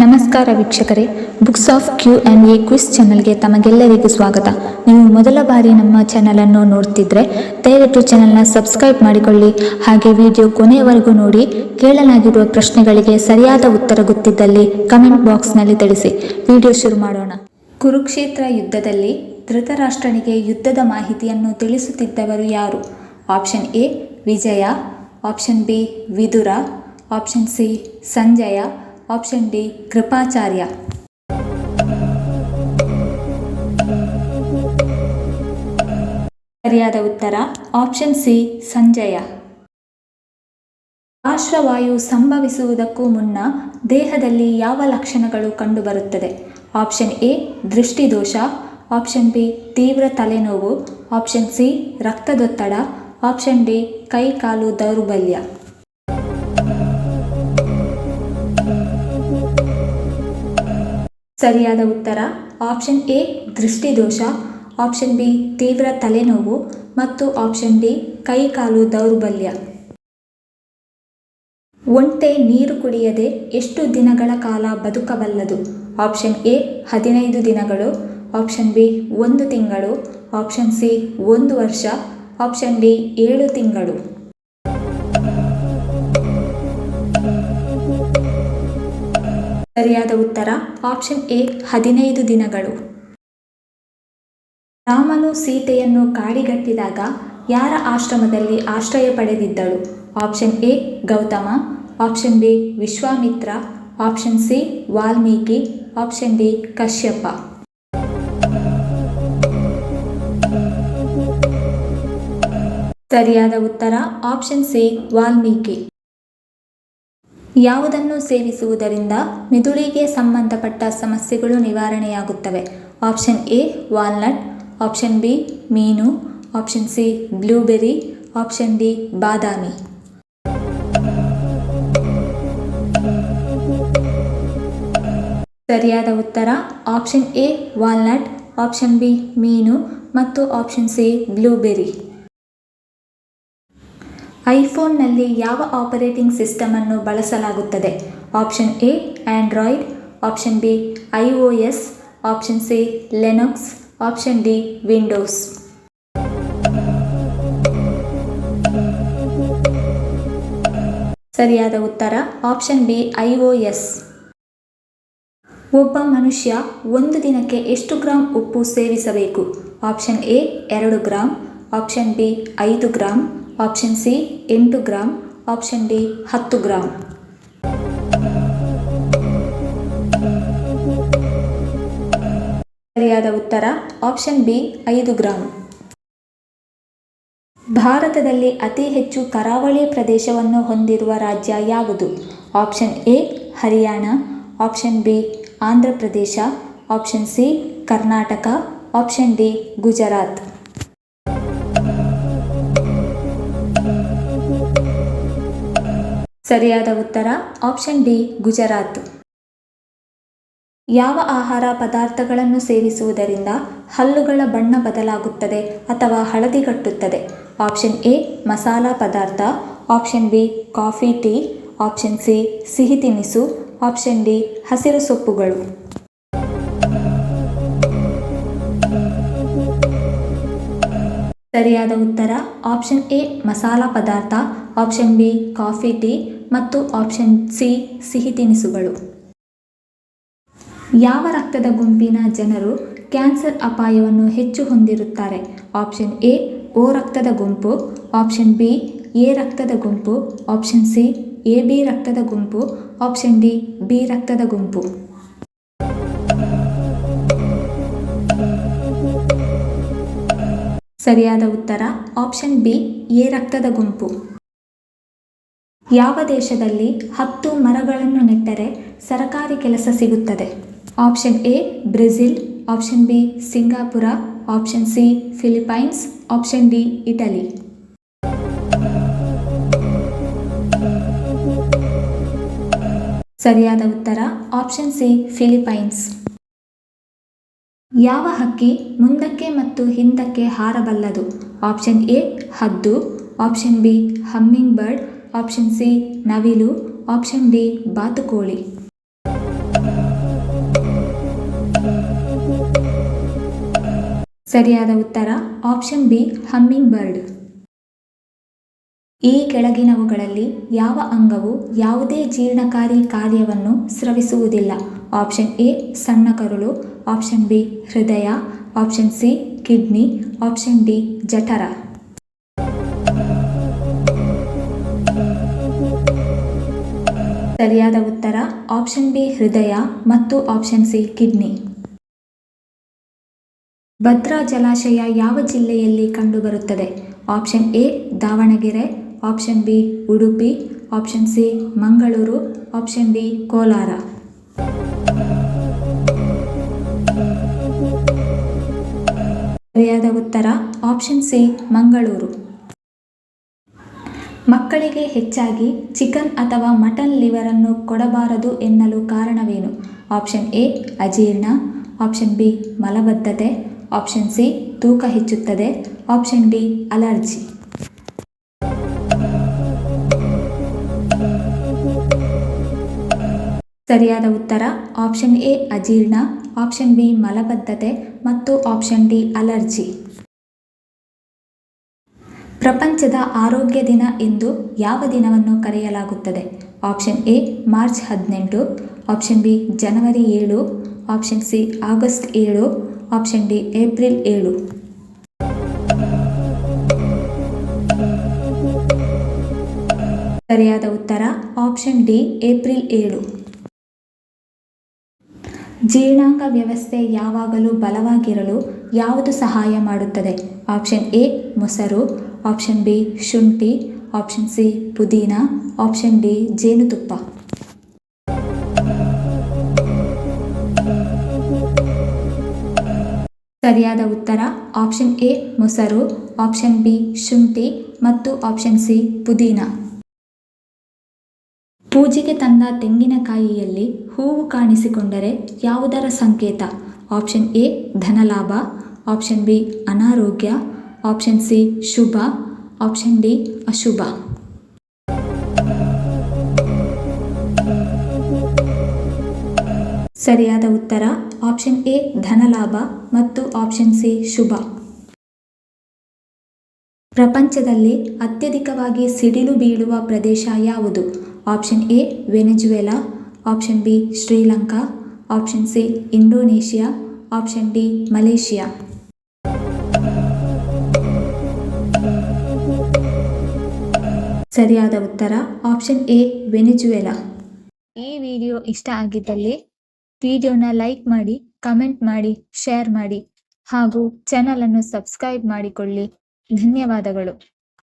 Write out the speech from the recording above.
ನಮಸ್ಕಾರ ವೀಕ್ಷಕರೇ, books of Q&A quiz ಚಾನಲ್ಗೆ ತಮಗೆಲ್ಲರಿಗೂ ಸ್ವಾಗತ. ನೀವು ಮೊದಲ ಬಾರಿ ನಮ್ಮ ಚಾನಲನ್ನು ನೋಡ್ತಿದ್ರೆ ದಯವಿಟ್ಟು ಚಾನಲ್ನ ಸಬ್ಸ್ಕ್ರೈಬ್ ಮಾಡಿಕೊಳ್ಳಿ. ಹಾಗೆ ವಿಡಿಯೋ ಕೊನೆಯವರೆಗೂ ನೋಡಿ. ಕೇಳಲಾಗಿರುವ ಪ್ರಶ್ನೆಗಳಿಗೆ ಸರಿಯಾದ ಉತ್ತರ ಗೊತ್ತಿದ್ದಲ್ಲಿ ಕಮೆಂಟ್ ಬಾಕ್ಸ್ನಲ್ಲಿ ತಿಳಿಸಿ. ವಿಡಿಯೋ ಶುರು ಮಾಡೋಣ. ಕುರುಕ್ಷೇತ್ರ ಯುದ್ಧದಲ್ಲಿ ಧೃತರಾಷ್ಟ್ರನಿಗೆ ಯುದ್ಧದ ಮಾಹಿತಿಯನ್ನು ತಿಳಿಸುತ್ತಿದ್ದವರು ಯಾರು? Option A Vijaya, option B Vidura, option C Sanjaya, option D Kripacharya. ಸರಿಯಾದ ಉತ್ತರ ಆಪ್ಷನ್ ಸಿ ಸಂಜಯ. ಪಾರ್ಶ್ವವಾಯು ಸಂಭವಿಸುವುದಕ್ಕೂ ಮುನ್ನ ದೇಹದಲ್ಲಿ ಯಾವ ಲಕ್ಷಣಗಳು ಕಂಡುಬರುತ್ತದೆ? ಆಪ್ಷನ್ ಎ ದೃಷ್ಟಿದೋಷ, ಆಪ್ಷನ್ ಬಿ ತೀವ್ರ ತಲೆನೋವು, ಆಪ್ಷನ್ ಸಿ ರಕ್ತದೊತ್ತಡ, ಆಪ್ಷನ್ ಡಿ ಕೈಕಾಲು ದೌರ್ಬಲ್ಯ. ಸರಿಯಾದ ಉತ್ತರ ಆಪ್ಷನ್ ಎ ದೃಷ್ಟಿದೋಷ, ಆಪ್ಷನ್ ಬಿ ತೀವ್ರ ತಲೆನೋವು ಮತ್ತು ಆಪ್ಷನ್ ಡಿ ಕೈಕಾಲು ದೌರ್ಬಲ್ಯ. ಒಂಟೆ ನೀರು ಕುಡಿಯದೆ ಎಷ್ಟು ದಿನಗಳ ಕಾಲ ಬದುಕಬಲ್ಲದು? ಆಪ್ಷನ್ ಎ 15 ದಿನಗಳು, ಆಪ್ಷನ್ ಬಿ 1 ತಿಂಗಳು, ಆಪ್ಷನ್ ಸಿ 1 ವರ್ಷ, ಆಪ್ಷನ್ ಡಿ 7 ತಿಂಗಳು. ಸರಿಯಾದ ಉತ್ತರ ಆಪ್ಷನ್ ಎ 15 ದಿನಗಳು. ರಾಮನು ಸೀತೆಯನ್ನು ಕಾಡಿಗಟ್ಟಿದಾಗ ಯಾರ ಆಶ್ರಮದಲ್ಲಿ ಆಶ್ರಯ ಪಡೆದಿದ್ದಳು? Option A Gautama, option B Vishwamitra, option C Valmiki, option D Kashyapa. ಸರಿಯಾದ ಉತ್ತರ ಆಪ್ಷನ್ ಸಿ ವಾಲ್ಮೀಕಿ. ಯಾವುದನ್ನು ಸೇವಿಸುವುದರಿಂದ ಮೆದುಳಿಗೆ ಸಂಬಂಧಪಟ್ಟ ಸಮಸ್ಯೆಗಳು ನಿವಾರಣೆಯಾಗುತ್ತವೆ? Option A walnut, option B ಮೀನು, option C blueberry, option D ಬಾದಾಮಿ. ಸರಿಯಾದ ಉತ್ತರ option A walnut, option B ಮೀನು ಮತ್ತು ಆಪ್ಷನ್ ಸಿ ಬ್ಲೂಬೆರಿ. ಐಫೋನ್ನಲ್ಲಿ ಯಾವ ಆಪರೇಟಿಂಗ್ ಸಿಸ್ಟಮ್ ಅನ್ನು ಬಳಸಲಾಗುತ್ತದೆ? Option A Android, option B iOS, option C Linux, option D Windows. ಸರಿಯಾದ ಉತ್ತರ ಆಪ್ಷನ್ ಬಿ iOS. ಒಬ್ಬ ಮನುಷ್ಯ ಒಂದು ದಿನಕ್ಕೆ ಎಷ್ಟು ಗ್ರಾಂ ಉಪ್ಪು ಸೇವಿಸಬೇಕು? Option A 2 gram, option B 5 gram, option C 8 gram, option D 10 gram. ಸರಿಯಾದ ಉತ್ತರ ಆಪ್ಷನ್ ಬಿ 5 ಗ್ರಾಂ. ಭಾರತದಲ್ಲಿ ಅತಿ ಹೆಚ್ಚು ಕರಾವಳಿ ಪ್ರದೇಶವನ್ನು ಹೊಂದಿರುವ ರಾಜ್ಯ ಯಾವುದು? Option A Haryana, option B Andhra Pradesh, option C Karnataka, option D Gujarat. ಸರಿಯಾದ ಉತ್ತರ ಆಪ್ಷನ್ ಡಿ ಗುಜರಾತ್. ಯಾವ ಆಹಾರ ಪದಾರ್ಥಗಳನ್ನು ಸೇವಿಸುವುದರಿಂದ ಹಲ್ಲುಗಳ ಬಣ್ಣ ಬದಲಾಗುತ್ತದೆ ಅಥವಾ ಹಳದಿಗಟ್ಟುತ್ತದೆ? ಆಪ್ಷನ್ ಎ ಮಸಾಲಾ ಪದಾರ್ಥ, option B coffee tea, option C ಸಿಹಿ ತಿನಿಸು, ಆಪ್ಷನ್ ಡಿ ಹಸಿರು ಸೊಪ್ಪುಗಳು. ಸರಿಯಾದ ಉತ್ತರ ಆಪ್ಷನ್ ಎ ಮಸಾಲಾ ಪದಾರ್ಥ, ಆಪ್ಷನ್ ಬಿ ಕಾಫಿ ಟೀ ಮತ್ತು ಆಪ್ಷನ್ ಸಿ ಸಿಹಿ ತಿನಿಸುಗಳು. ಯಾವ ರಕ್ತದ ಗುಂಪಿನ ಜನರು ಕ್ಯಾನ್ಸರ್ ಅಪಾಯವನ್ನು ಹೆಚ್ಚು ಹೊಂದಿರುತ್ತಾರೆ? ಆಪ್ಷನ್ ಎ ಓ ರಕ್ತದ ಗುಂಪು, ಆಪ್ಷನ್ ಬಿ ಎ ರಕ್ತದ ಗುಂಪು, ಆಪ್ಷನ್ ಸಿ AB ರಕ್ತದ ಗುಂಪು, ಆಪ್ಷನ್ ಡಿ ಬಿ ರಕ್ತದ ಗುಂಪು. ಸರಿಯಾದ ಉತ್ತರ ಆಪ್ಷನ್ ಬಿ ಎ ರಕ್ತದ ಗುಂಪು. ಯಾವ ದೇಶದಲ್ಲಿ 10 ಮರಗಳನ್ನು ನೆಟ್ಟರೆ ಸರಕಾರಿ ಕೆಲಸ ಸಿಗುತ್ತದೆ? Option A Brazil, option B Singapore, option C Philippines, option D Italy. ಸರಿಯಾದ ಉತ್ತರ ಆಪ್ಷನ್ ಸಿ ಫಿಲಿಪೈನ್ಸ್. ಯಾವ ಹಕ್ಕಿ ಮುಂದಕ್ಕೆ ಮತ್ತು ಹಿಂದಕ್ಕೆ ಹಾರಬಲ್ಲದು? ಆಪ್ಷನ್ ಎ ಹದ್ದು, option B humming bird, option C ನವಿಲು, ಆಪ್ಷನ್ ಡಿ ಬಾತುಕೋಳಿ. ಸರಿಯಾದ ಉತ್ತರ ಆಪ್ಷನ್ ಬಿ ಹಮ್ಮಿಂಗ್ ಬರ್ಡ್. ಈ ಕೆಳಗಿನವುಗಳಲ್ಲಿ ಯಾವ ಅಂಗವು ಯಾವುದೇ ಜೀರ್ಣಕಾರಿ ಕಾರ್ಯವನ್ನು ಸ್ರವಿಸುವುದಿಲ್ಲ? ಆಪ್ಷನ್ ಎ ಸಣ್ಣ ಕರುಳು, ಆಪ್ಷನ್ ಬಿ ಹೃದಯ, option C kidney, option D ಜಠರ. ಸರಿಯಾದ ಉತ್ತರ ಆಪ್ಷನ್ ಬಿ ಹೃದಯ ಮತ್ತು ಆಪ್ಷನ್ ಸಿ ಕಿಡ್ನಿ. ಭದ್ರಾ ಜಲಾಶಯ ಯಾವ ಜಿಲ್ಲೆಯಲ್ಲಿ ಕಂಡುಬರುತ್ತದೆ? Option A Davanagere, option B Udupi, option C Mangaluru, option D Kolar. ಸರಿಯಾದ ಉತ್ತರ ಆಪ್ಷನ್ ಸಿ ಮಂಗಳೂರು. ಮಕ್ಕಳಿಗೆ ಹೆಚ್ಚಾಗಿ ಚಿಕನ್ ಅಥವಾ ಮಟನ್ ಲಿವರ್ ಅನ್ನು ಕೊಡಬಾರದು ಎನ್ನಲು ಕಾರಣವೇನು? ಆಪ್ಷನ್ ಎ ಅಜೀರ್ಣ, ಆಪ್ಷನ್ ಬಿ ಮಲಬದ್ಧತೆ, ಆಪ್ಷನ್ ಸಿ ತೂಕ ಹೆಚ್ಚುತ್ತದೆ, ಆಪ್ಷನ್ ಡಿ ಅಲರ್ಜಿ. ಸರಿಯಾದ ಉತ್ತರ ಆಪ್ಷನ್ ಎ ಅಜೀರ್ಣ, ಆಪ್ಷನ್ ಬಿ ಮಲಬದ್ಧತೆ ಮತ್ತು ಆಪ್ಷನ್ ಡಿ ಅಲರ್ಜಿ. ಪ್ರಪಂಚದ ಆರೋಗ್ಯ ದಿನ ಎಂದು ಯಾವ ದಿನವನ್ನು ಕರೆಯಲಾಗುತ್ತದೆ? Option A March 18, option B January 7, option C August 7, option D April 7. ಸರಿಯಾದ ಉತ್ತರ ಆಪ್ಷನ್ ಡಿ ಏಪ್ರಿಲ್ 7. ಜೀರ್ಣಾಂಗ ವ್ಯವಸ್ಥೆ ಯಾವಾಗಲೂ ಬಲವಾಗಿರಲು ಯಾವುದು ಸಹಾಯ ಮಾಡುತ್ತದೆ? ಆಪ್ಷನ್ ಎ ಮೊಸರು, ಆಪ್ಷನ್ ಬಿ ಶುಂಠಿ, ಆಪ್ಷನ್ ಸಿ ಪುದೀನ, ಆಪ್ಷನ್ ಡಿ ಜೇನುತುಪ್ಪ. ಸರಿಯಾದ ಉತ್ತರ ಆಪ್ಷನ್ ಎ ಮೊಸರು, ಆಪ್ಷನ್ ಬಿ ಶುಂಠಿ ಮತ್ತು ಆಪ್ಷನ್ ಸಿ ಪುದೀನ. ಪೂಜೆಗೆ ತಂದ ತೆಂಗಿನಕಾಯಿಯಲ್ಲಿ ಹೂವು ಕಾಣಿಸಿಕೊಂಡರೆ ಯಾವುದರ ಸಂಕೇತ? ಆಪ್ಷನ್ ಎ ಧನಲಾಭ, ಆಪ್ಷನ್ ಬಿ ಅನಾರೋಗ್ಯ, ಆಪ್ಷನ್ ಸಿ ಶುಭ, ಆಪ್ಷನ್ ಡಿ ಅಶುಭ. ಸರಿಯಾದ ಉತ್ತರ ಆಪ್ಷನ್ ಎ ಧನಲಾಭ ಮತ್ತು ಆಪ್ಷನ್ ಸಿ ಶುಭ. ಪ್ರಪಂಚದಲ್ಲಿ ಅತ್ಯಧಿಕವಾಗಿ ಸಿಡಿಲು ಬೀಳುವ ಪ್ರದೇಶ ಯಾವುದು? Option A Venezuela, option B Sri Lanka, option C Indonesia, option D Malaysia. ಸರಿಯಾದ ಉತ್ತರ ಆಪ್ಷನ್ ಎ ವೆನೆಜುವೆಲಾ. ಈ ವಿಡಿಯೋ ಇಷ್ಟ ಆಗಿದ್ದಲ್ಲಿ ವಿಡಿಯೋನ ಲೈಕ್ ಮಾಡಿ, ಕಮೆಂಟ್ ಮಾಡಿ, ಶೇರ್ ಮಾಡಿ ಹಾಗೂ ಚಾನಲನ್ನು ಸಬ್ಸ್ಕ್ರೈಬ್ ಮಾಡಿಕೊಳ್ಳಿ. ಧನ್ಯವಾದಗಳು.